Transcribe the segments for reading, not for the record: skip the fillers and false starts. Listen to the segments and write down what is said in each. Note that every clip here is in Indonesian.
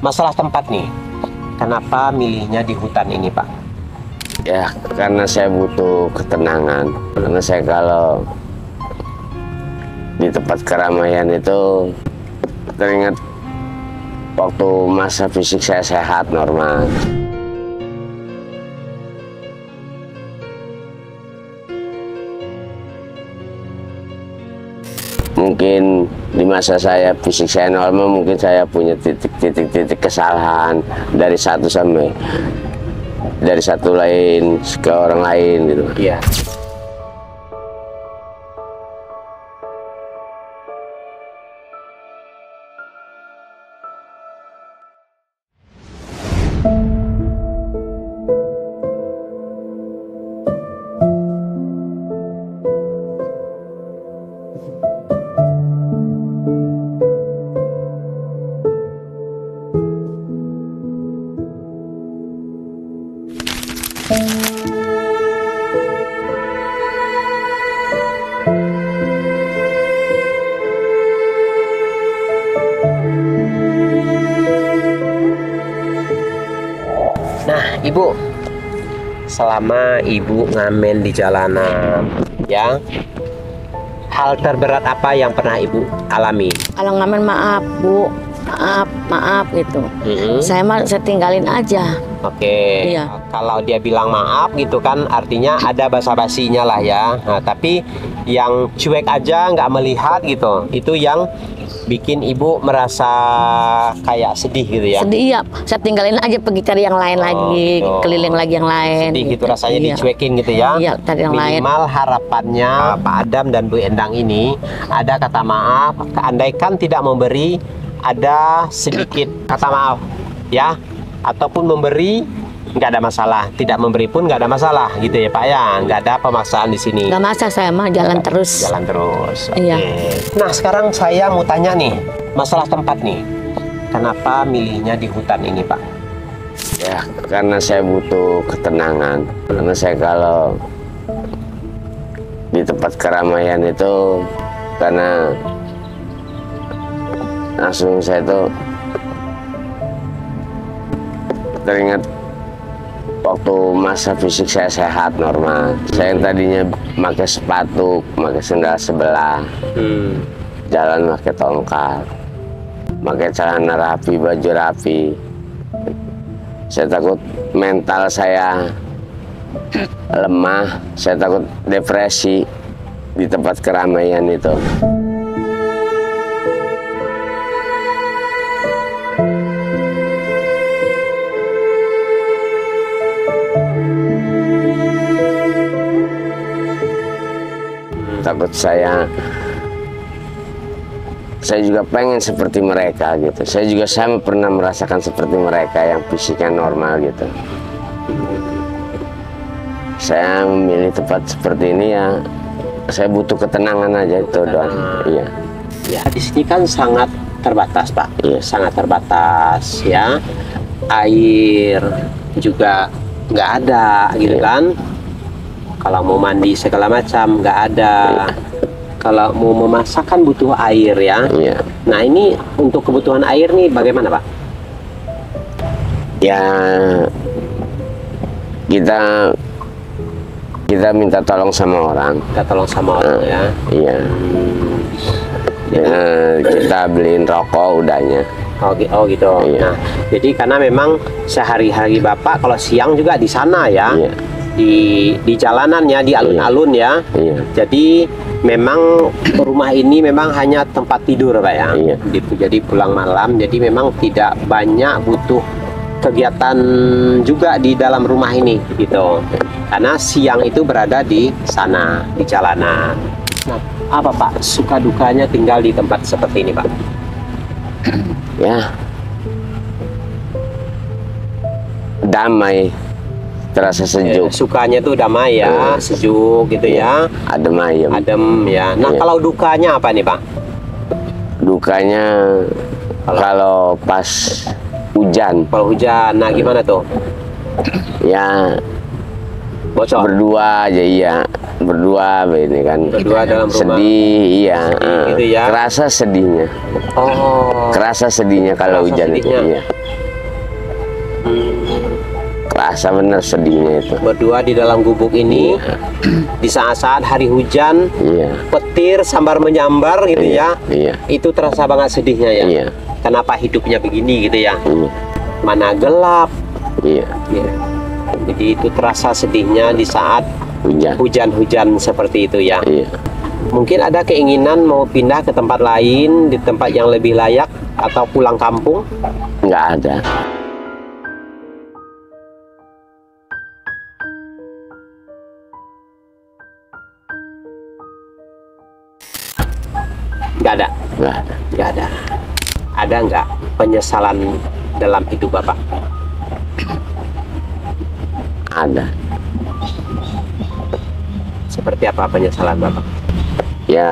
Masalah tempat nih, kenapa milihnya di hutan ini, Pak? Ya, karena saya butuh ketenangan. Karena saya kalau di tempat keramaian itu teringat waktu masa fisik saya sehat, normal. Mungkin di masa saya fisik saya normal, mungkin saya punya titik-titik kesalahan dari satu lain ke orang lain gitu. Iya. Nah, Ibu, selama Ibu ngamen di jalanan, ya, hal terberat apa yang pernah Ibu alami? Kalau ngamen maaf Bu, maaf gitu. Saya tinggalin aja. Oke. Iya. Kalau dia bilang maaf gitu kan, artinya ada basa-basinya lah ya. Nah, tapi yang cuek aja nggak melihat gitu, itu yang bikin Ibu merasa kayak sedih gitu ya? Sedih ya, saya tinggalin aja, pergi cari yang lain lagi, gitu. keliling lagi yang lain. Sedih gitu rasanya, Iya. dicuekin gitu ya? Iya, cari yang lain. Minimal harapannya Pak Adam dan Bu Endang ini ada kata maaf, andaikan tidak memberi, ada sedikit kata maaf ya, ataupun memberi nggak ada masalah, tidak memberi pun nggak ada masalah gitu ya Pak ya, nggak ada pemaksaan di sini. Nggak masa, saya mah jalan terus. Jalan terus. Iya. Oke. Nah, sekarang saya mau tanya nih, masalah tempat nih. Kenapa milihnya di hutan ini, Pak? Ya, karena saya butuh ketenangan. Karena saya kalau di tempat keramaian itu, karena langsung saya tuh teringat waktu masa fisik saya sehat, normal. Saya yang tadinya pakai sepatu, pakai sendal sebelah, jalan pakai tongkat, pakai celana rapi, baju rapi. Saya takut mental saya lemah, saya takut depresi di tempat keramaian itu. Takut saya juga pengen seperti mereka gitu. Saya juga sama pernah merasakan seperti mereka yang fisiknya normal gitu. Saya memilih tempat seperti ini ya, saya butuh ketenangan aja, itu doang. Iya. Ya, di sini kan sangat terbatas, Pak. Iya. Sangat terbatas ya. Air juga nggak ada gitu Iya. kan. Kalau mau mandi segala macam nggak ada. Kalau mau memasak kan butuh air ya. Iya. Nah, ini untuk kebutuhan air nih bagaimana, Pak? Ya, kita minta tolong sama orang. Kita tolong sama orang ya. Iya. Ya, kita beliin rokok udahnya. Oh gitu. Iya. Nah, jadi karena memang sehari-hari Bapak kalau siang juga di sana ya. Iya. Di jalanan ya, di alun-alun ya. Iya. Jadi memang rumah ini memang hanya tempat tidur, Pak ya. Iya. Jadi pulang malam, jadi memang tidak banyak butuh kegiatan juga di dalam rumah ini gitu. Karena siang itu berada di sana, di jalanan. Nah, apa Pak suka dukanya tinggal di tempat seperti ini, Pak? Ya, damai, terasa sejuk, Sukanya tuh damai ya, sejuk gitu ya, adem ayem. adem ya. Nah, Iya. kalau dukanya apa nih, Pak? Dukanya kalau pas hujan, Kalau hujan, nah gimana tuh? ya Bocor. Berdua aja, iya. Berdua ini kan. Berdua dalam rumah. Sedih, iya. Gitu ya. Kerasa sedihnya. Oh. Kerasa sedihnya kalau Kerasa hujan itu. sedihnya. Iya. Kerasa bener sedihnya itu. Berdua di dalam gubuk ini. Iya. Di saat-saat hari hujan. Iya. Petir sambar menyambar gitu Iya, ya. iya. Itu terasa banget sedihnya ya. Iya. Kenapa hidupnya begini gitu ya. Iya. Mana gelap. Iya. Ya. Jadi itu terasa sedihnya di saat Hujan. hujan-hujan seperti itu ya. Iya. Mungkin ada keinginan mau pindah ke tempat lain, di tempat yang lebih layak, atau pulang kampung? Nggak ada. Nggak ada. Nggak ada. Nggak ada. Ada nggak penyesalan dalam hidup Bapak? Ada. Seperti apa penyesalan Bapak? Ya,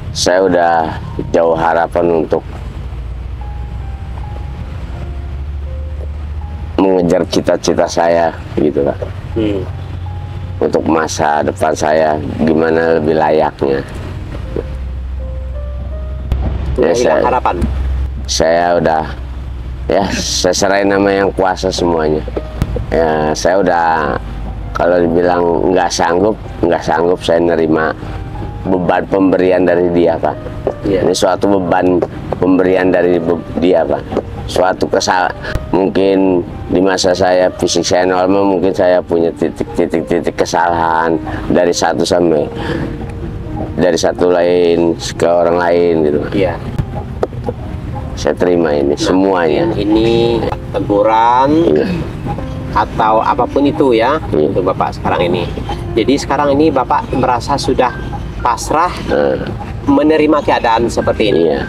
saya udah jauh harapan untuk mengejar cita-cita saya gitu kan. Untuk masa depan saya gimana lebih layaknya. Ya, Hilang harapan. saya udah, ya saya serahin nama yang kuasa semuanya. Ya, saya udah, kalau dibilang nggak sanggup saya nerima beban pemberian dari dia, Pak. Iya. Ini suatu beban pemberian dari dia, Pak. Suatu mungkin di masa saya fisik saya normal, mungkin saya punya titik kesalahan dari satu lain ke orang lain gitu. Iya. Saya terima ini semuanya. Ini teguran. Iya. Atau apapun itu ya, Iya. untuk Bapak sekarang ini. Jadi sekarang ini Bapak merasa sudah pasrah menerima keadaan seperti ini. Iya.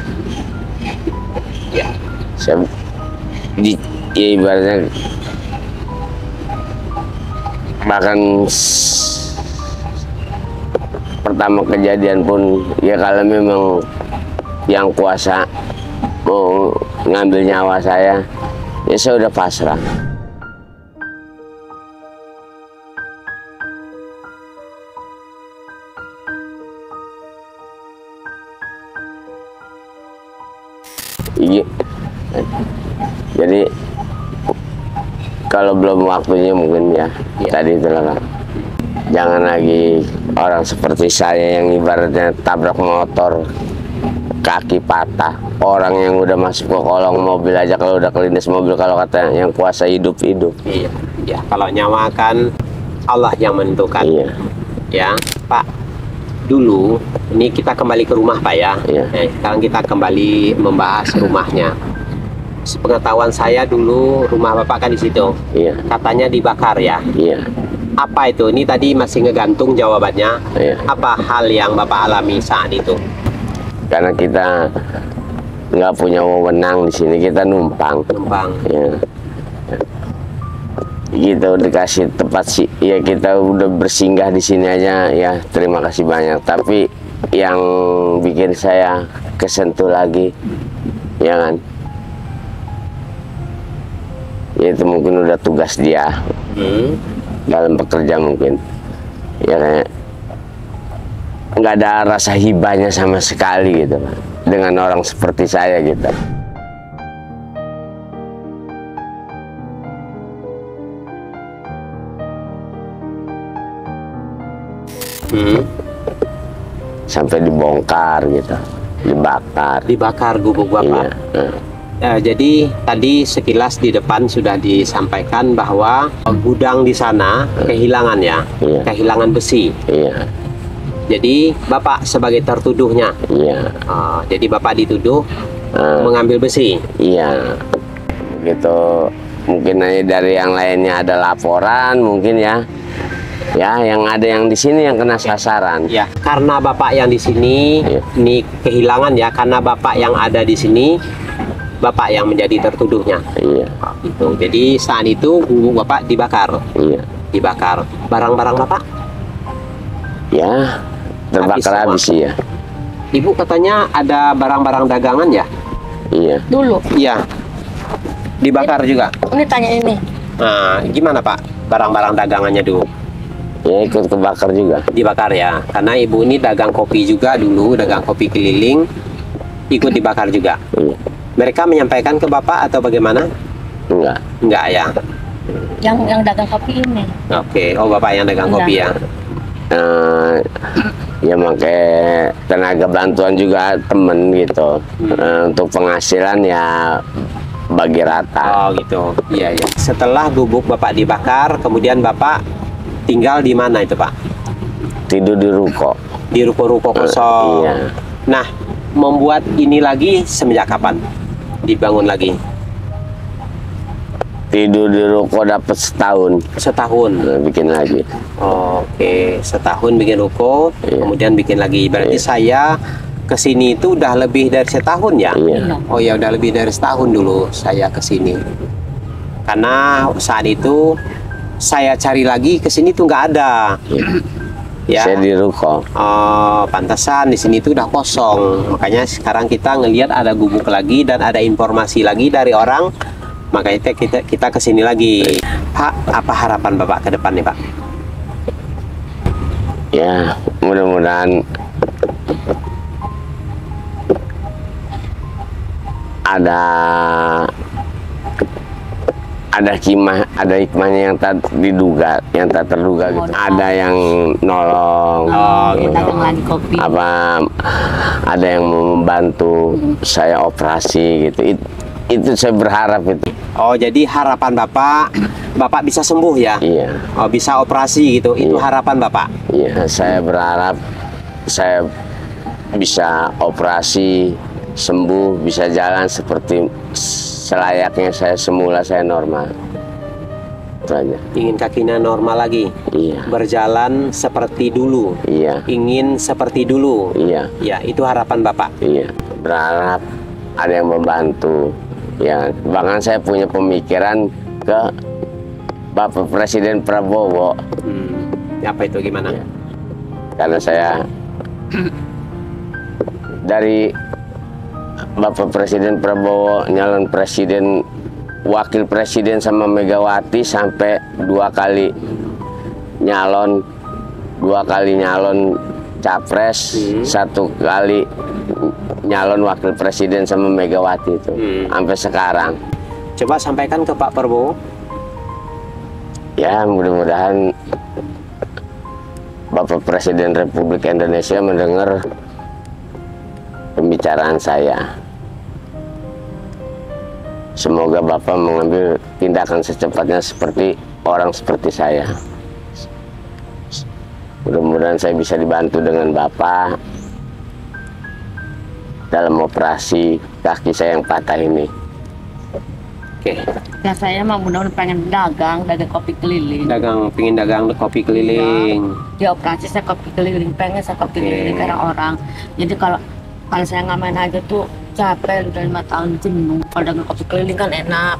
Ya. Saya ya ibaratnya bahkan pertama kejadian pun ya kalau memang yang kuasa mau ngambil nyawa saya, ya saya udah pasrah. Iya. Jadi kalau belum waktunya mungkin ya, tadi itulah kan. Jangan lagi orang seperti saya yang ibaratnya tabrak motor, kaki patah, orang yang udah masuk ke kolong mobil aja kalau udah kelindes mobil, kalau kata yang kuasa hidup. Iya. Ya, kalau nyawa kan Allah yang menentukan. Iya. Ya, Pak. Dulu ini kita kembali ke rumah, Pak ya. Iya. Sekarang kita kembali membahas rumahnya. Sepengetahuan saya dulu rumah Bapak kan di situ. Iya. Katanya dibakar ya. Iya. Apa itu? Ini tadi masih ngegantung jawabannya. Iya. Apa hal yang Bapak alami saat itu? Karena kita nggak punya wewenang di sini, kita numpang. Numpang. Ya. Gitu dikasih tempat sih, ya kita udah bersinggah di sini aja ya, terima kasih banyak. Tapi yang bikin saya kesentuh lagi, ya kan, ya itu mungkin udah tugas dia dalam bekerja mungkin, ya kayak nggak ada rasa hibahnya sama sekali gitu dengan orang seperti saya gitu. Sampai dibongkar gitu, dibakar Gubuk Bapak. Iya. Jadi tadi sekilas di depan sudah disampaikan bahwa gudang di sana kehilangan ya. Iya. Kehilangan besi. Iya. Jadi Bapak sebagai tertuduhnya. Iya. Jadi Bapak dituduh mengambil besi. Iya. Begitu, mungkin aja dari yang lainnya ada laporan mungkin ya. Ya, yang ada yang di sini yang kena sasaran. Ya, karena Bapak yang di sini, Iya. ini kehilangan ya, karena Bapak yang ada di sini, Bapak yang menjadi tertuduhnya. Iya. Gitu. Jadi saat itu gubuk Bapak dibakar. Iya. Dibakar. Barang-barang Bapak? Ya, terbakar habis ya. Ibu katanya ada barang-barang dagangan ya? Iya. Dulu. Iya. Dibakar juga. Ini tanya ini. Nah, gimana Pak barang-barang dagangannya dulu? Ya ikut kebakar juga. Dibakar ya, karena ibu ini dagang kopi juga dulu, dagang kopi keliling, ikut dibakar juga. Iya. Mereka menyampaikan ke Bapak atau bagaimana? Enggak. Enggak ya. Yang dagang kopi ini. Oke, oh Bapak yang dagang Iya. kopi ya. Ya pakai tenaga bantuan juga temen gitu. Untuk penghasilan ya bagi rata. Oh gitu. Iya ya. Setelah gubuk Bapak dibakar, kemudian Bapak tinggal di mana itu Pak? Tidur di ruko. Di ruko-ruko kosong. Iya. Nah, membuat ini lagi semenjak kapan? Dibangun lagi? Tidur di ruko dapat setahun. Setahun. Bikin lagi. Oke, setahun bikin ruko, Iya. kemudian bikin lagi. Berarti saya kesini itu udah lebih dari setahun ya? Iya. Oh ya, udah lebih dari setahun dulu saya kesini. Karena saat itu saya cari lagi kesini tuh nggak ada. Ya. Saya di ruko. Oh, pantesan di sini tuh udah kosong. Makanya sekarang kita ngelihat ada gubuk lagi dan ada informasi lagi dari orang. Makanya kita kesini lagi. Pak, apa harapan Bapak ke depan nih Pak? Ya, mudah-mudahan ada hikmahnya yang tak diduga, yang tak terduga gitu. Ada yang nolong. Oh, gitu. Dagang lagi kopi. Ada yang membantu saya operasi gitu. Itu saya berharap itu. Oh, jadi harapan Bapak bisa sembuh ya? Iya. Oh, bisa operasi gitu. Itu Iya. harapan Bapak. Iya, saya berharap saya bisa operasi, sembuh, bisa jalan seperti selayaknya saya semula, saya normal. Itu aja. Ingin kakinya normal lagi. Iya. Berjalan seperti dulu. Iya. Ingin seperti dulu. Iya. Ya, itu harapan Bapak. Iya. Berharap ada yang membantu. Ya, bahkan saya punya pemikiran ke Bapak Presiden Prabowo. Apa itu gimana? Ya. Karena saya dari Bapak Presiden Prabowo nyalon presiden, wakil presiden sama Megawati sampai dua kali nyalon capres, satu kali nyalon wakil presiden sama Megawati itu sampai sekarang. Coba sampaikan ke Pak Prabowo. Ya, mudah-mudahan Bapak Presiden Republik Indonesia mendengar pembicaraan saya. Semoga Bapak mengambil tindakan secepatnya seperti orang seperti saya. Mudah-mudahan saya bisa dibantu dengan Bapak dalam operasi kaki saya yang patah ini. Oke. Ya saya mah mudah-mudahan pengen dagang kopi keliling. Pingin dagang kopi keliling. Di operasi saya kopi keliling, pengen saya kopi keliling karena orang. Jadi kalau saya nggak main aja tuh capek, udah 5 tahun jenuh. Kalau dagang kopi keliling kan enak.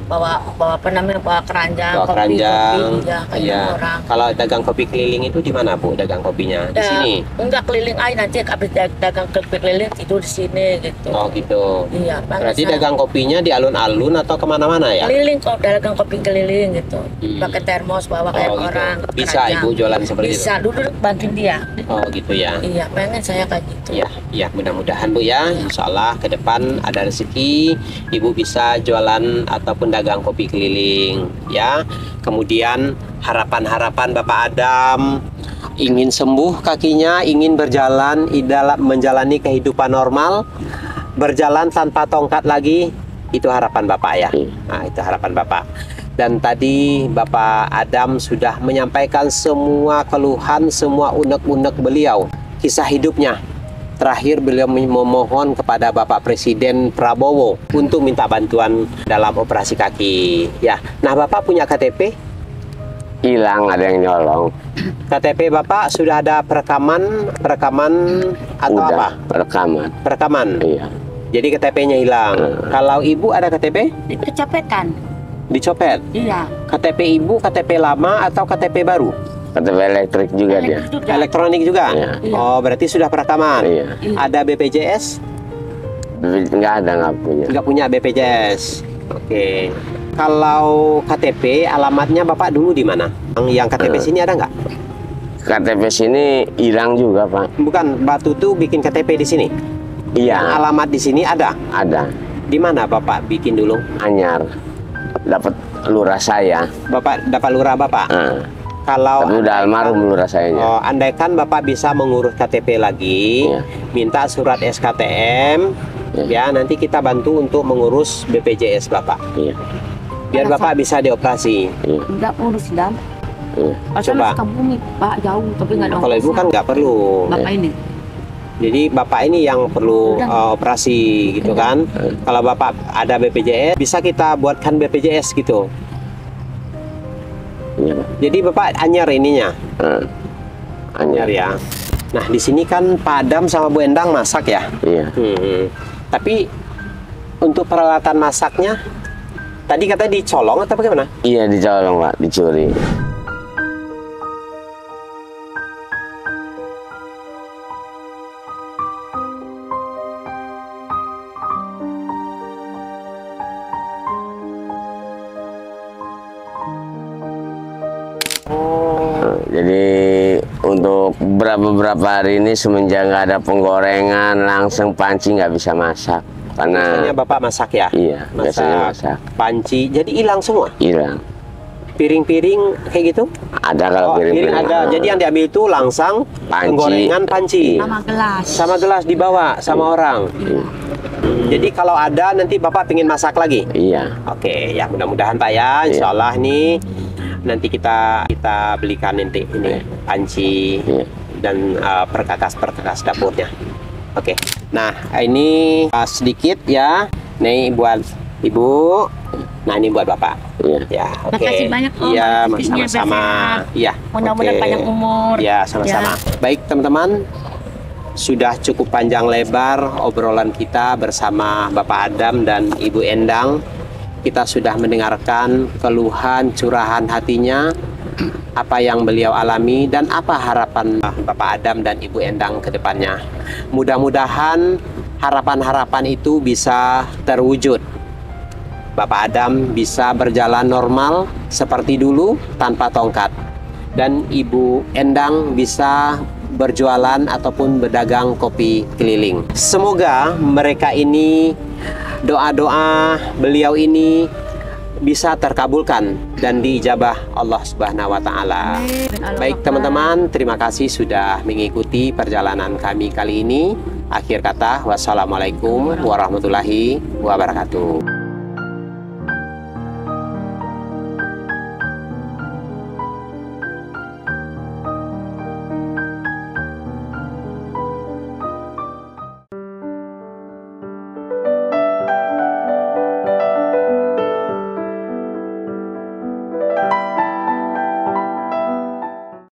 Bawa apa namanya, bawa keranjang, Bawa keranjang. ya kayak Iya. orang. Kalau dagang kopi keliling itu di mana Bu? Dagang kopinya di sini. Enggak, keliling aja, nanti habis dagang kopi keliling tidur di sini gitu. Oh gitu. Iya, Berarti saya dagang kopinya di alun-alun atau kemana-mana ya? keliling kok, dagang kopi keliling gitu. Pakai termos bawa kayak gitu. orang. Bisa keranjang. Ibu jualan seperti Bisa, dulu bantuin dia. itu? Oh gitu ya. Iya, pengen saya kayak gitu. Ya, ya mudah-mudahan Bu ya. Insya Allah ke depan ada rezeki, Ibu bisa jualan ataupun dagang kopi keliling ya. Kemudian harapan-harapan Bapak Adam ingin sembuh kakinya, ingin berjalan menjalani kehidupan normal, berjalan tanpa tongkat lagi, itu harapan Bapak ya. Nah, itu harapan Bapak. Dan tadi Bapak Adam sudah menyampaikan semua keluhan, semua unek-unek beliau, kisah hidupnya. Terakhir beliau memohon kepada Bapak Presiden Prabowo untuk minta bantuan dalam operasi kaki. Ya, nah Bapak punya KTP? Hilang, ada yang nyolong. KTP Bapak sudah ada perekaman atau apa? Perekaman. Iya. Jadi KTP-nya hilang. Kalau Ibu ada KTP? Kecopetan. Dicopet. Iya. KTP Ibu KTP lama atau KTP baru? KTP elektrik juga dia. Elektronik juga? Iya. Oh, berarti sudah perekaman. Iya. Ada BPJS? Nggak ada, nggak punya. Nggak punya BPJS. Oke. Kalau KTP, alamatnya Bapak dulu di mana? Yang KTP sini ada nggak? KTP sini hilang juga, Pak. Bukan, Batu tuh bikin KTP di sini. Yang Iya, alamat di sini ada. ada. Di mana Bapak bikin dulu? Anyar. Dapat lurah saya. Bapak dapat lurah Bapak. Kalau Tapi udah almarhum lurah sayanya. Oh, andaikan Bapak bisa mengurus KTP lagi, Iya. minta surat SKTM, ya nanti kita bantu untuk mengurus BPJS Bapak. Iya. Biar Bapak bisa dioperasi. Iya. Enggak urus dan Iya. Coba. Coba. Bumi Pak jauh tapi nggak ada. Kalau Ibu kan nggak perlu. Bapak ini. Jadi Bapak ini yang perlu Udah. operasi gitu kan. Kalau Bapak ada BPJS, bisa kita buatkan BPJS gitu. Iya, Pak. Jadi Bapak anyar ininya, anyar Anyar. ya. Nah di sini kan Pak Adam sama Bu Endang masak ya. Iya. Tapi untuk peralatan masaknya, tadi katanya dicolong atau bagaimana? Iya, dicolong, Pak, dicuri. Jadi untuk beberapa hari ini semenjak nggak ada penggorengan, langsung panci nggak bisa masak karena Biasanya Bapak masak ya? iya biasanya masak Panci, jadi hilang semua? hilang. Piring-piring kayak gitu? Ada kalau Oh, piring piring-piring ada. Jadi yang diambil itu langsang Panci. penggorengan panci. Sama gelas. Sama gelas dibawa sama orang. Jadi kalau ada nanti Bapak pengen masak lagi? Iya. Oke, ya mudah-mudahan Pak ya, Insya Allah nih nanti kita belikan nanti ini panci dan perkakas dapurnya. Oke, nah ini sedikit ya, nih buat Ibu, nah ini buat Bapak. Iya. Ya, oke. Makasih banyak, Om. Iya, Bisnisnya sama-sama. sehat. Iya. Mudah-mudahan oke. panjang umur. Ya, sama-sama. Baik teman-teman, sudah cukup panjang lebar obrolan kita bersama Bapak Adam dan Ibu Endang. Kita sudah mendengarkan keluhan curahan hatinya, apa yang beliau alami dan apa harapan Bapak Adam dan Ibu Endang ke depannya. Mudah-mudahan harapan-harapan itu bisa terwujud. Bapak Adam bisa berjalan normal seperti dulu tanpa tongkat, dan Ibu Endang bisa berjualan ataupun berdagang kopi keliling. Semoga mereka ini, doa-doa beliau ini bisa terkabulkan dan diijabah Allah Subhanahu wa taala. Baik teman-teman, terima kasih sudah mengikuti perjalanan kami kali ini. Akhir kata, wassalamualaikum warahmatullahi wabarakatuh.